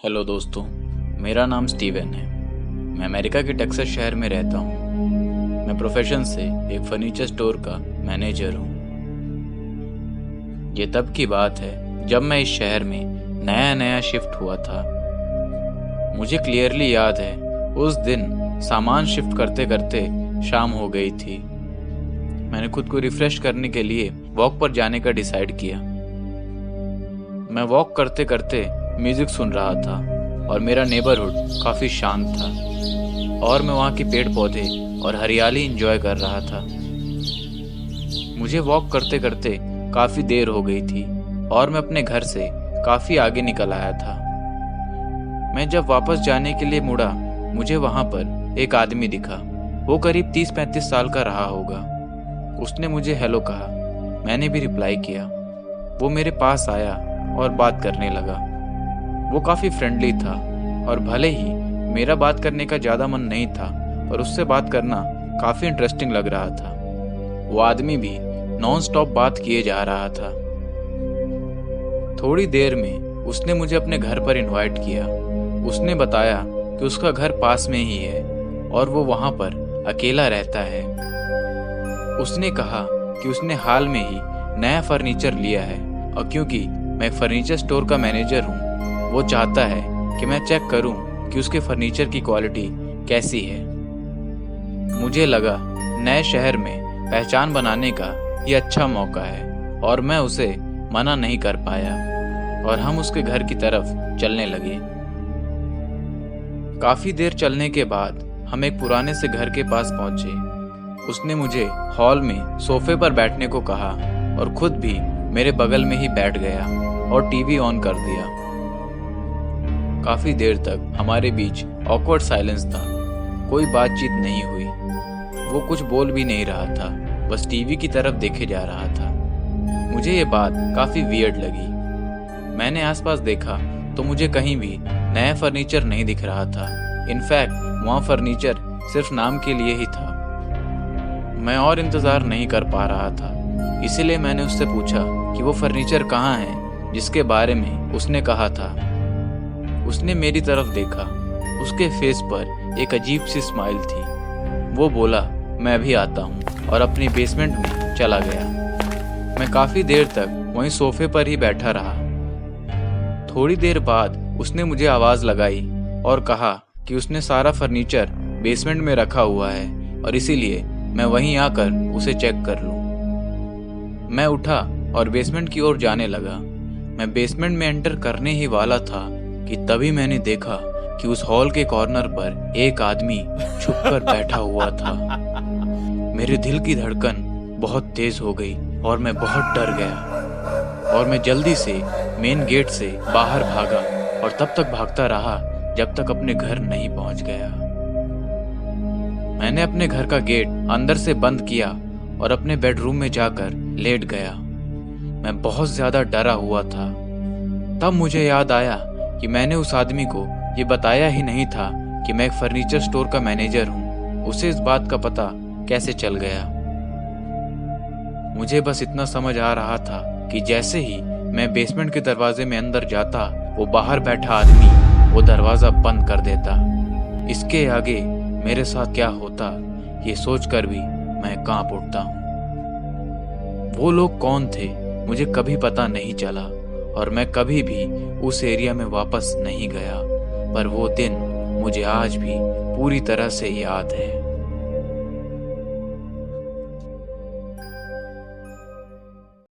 Hello दोस्तों, मेरा नाम स्टीवन है। मैं अमेरिका के टेक्सास शहर में रहता हूँ। मैं प्रोफेशन से एक फर्नीचर स्टोर का मैनेजर हूँ। ये तब की बात है जब मैं इस शहर में नया नया शिफ्ट हुआ था। मुझे क्लियरली याद है, उस दिन सामान शिफ्ट करते करते शाम हो गई थी। मैंने खुद को रिफ्रेश करने के लिए वॉक पर जाने का डिसाइड किया। मैं वॉक करते करते म्यूजिक सुन रहा था और मेरा नेबरहुड काफी शांत था और मैं वहाँ के पेड़ पौधे और हरियाली एंजॉय कर रहा था। मुझे वॉक करते करते काफी देर हो गई थी और मैं अपने घर से काफी आगे निकल आया था। मैं जब वापस जाने के लिए मुड़ा, मुझे वहां पर एक आदमी दिखा। वो करीब 30-35 साल का रहा होगा। उसने मुझे हेलो कहा। मैंने भी रिप्लाई किया। वो मेरे पास आया और बात करने लगा। वो काफी फ्रेंडली था और भले ही मेरा बात करने का ज्यादा मन नहीं था, पर उससे बात करना काफी इंटरेस्टिंग लग रहा था। वो आदमी भी नॉन स्टॉप बात किए जा रहा था। थोड़ी देर में उसने मुझे अपने घर पर इनवाइट किया। उसने बताया कि उसका घर पास में ही है और वो वहां पर अकेला रहता है। उसने कहा कि उसने हाल में ही नया फर्नीचर लिया है और क्योंकि मैं फर्नीचर स्टोर का मैनेजर हूँ, वो चाहता है कि मैं चेक करूं कि उसके फर्नीचर की क्वालिटी कैसी है। मुझे लगा नए शहर में पहचान बनाने का ये अच्छा मौका है और मैं उसे मना नहीं कर पाया और हम उसके घर की तरफ चलने लगे। काफी देर चलने के बाद हम एक पुराने से घर के पास पहुंचे। उसने मुझे हॉल में सोफे पर बैठने को कहा और खुद भी मेरे बगल में ही बैठ गया और टीवी ऑन कर दिया। काफी देर तक हमारे बीच ऑकवर्ड साइलेंस था। कोई बातचीत नहीं हुई। वो कुछ बोल भी नहीं रहा था, बस टीवी की तरफ देखे जा रहा था। मुझे ये बात काफी वियर्ड लगी। मैंने आसपास देखा तो मुझे कहीं भी नया फर्नीचर नहीं दिख रहा था। इनफैक्ट वहाँ फर्नीचर सिर्फ नाम के लिए ही था। मैं और इंतजार नहीं कर पा रहा था, इसीलिए मैंने उससे पूछा कि वो फर्नीचर कहाँ है जिसके बारे में उसने कहा था। उसने मेरी तरफ देखा। उसके फेस पर एक अजीब सी स्माइल थी। वो बोला, मैं भी आता हूँ, और अपनी बेसमेंट में चला गया। मैं काफी देर तक वहीं सोफे पर ही बैठा रहा। थोड़ी देर बाद उसने मुझे आवाज लगाई और कहा कि उसने सारा फर्नीचर बेसमेंट में रखा हुआ है और इसीलिए मैं वहीं आकर उसे चेक कर लूं। मैं उठा और बेसमेंट की ओर जाने लगा। मैं बेसमेंट में एंटर करने ही वाला था कि तभी मैंने देखा कि उस हॉल के कॉर्नर पर एक आदमी छुपकर बैठा हुआ था। मेरे दिल की धड़कन बहुत तेज हो गई और मैं बहुत डर गया और मैं जल्दी से मेन गेट से बाहर भागा और तब तक भागता रहा जब तक अपने घर नहीं पहुंच गया। मैंने अपने घर का गेट अंदर से बंद किया और अपने बेडरूम में जाकर लेट गया। मैं बहुत ज्यादा डरा हुआ था। तब मुझे याद आया कि मैंने उस आदमी को ये बताया ही नहीं था कि मैं एक फर्नीचर स्टोर का मैनेजर हूँ। उसे इस बात का पता कैसे चल गया? मुझे बस इतना समझ आ रहा था कि जैसे ही मैं बेसमेंट के दरवाजे में अंदर जाता, वो बाहर बैठा आदमी वो दरवाजा बंद कर देता। इसके आगे मेरे साथ क्या होता, ये सोचकर भी मैं कांप उठता हूँ। वो लोग कौन थे मुझे कभी पता नहीं चला और मैं कभी भी उस एरिया में वापस नहीं गया, पर वो दिन मुझे आज भी पूरी तरह से याद है।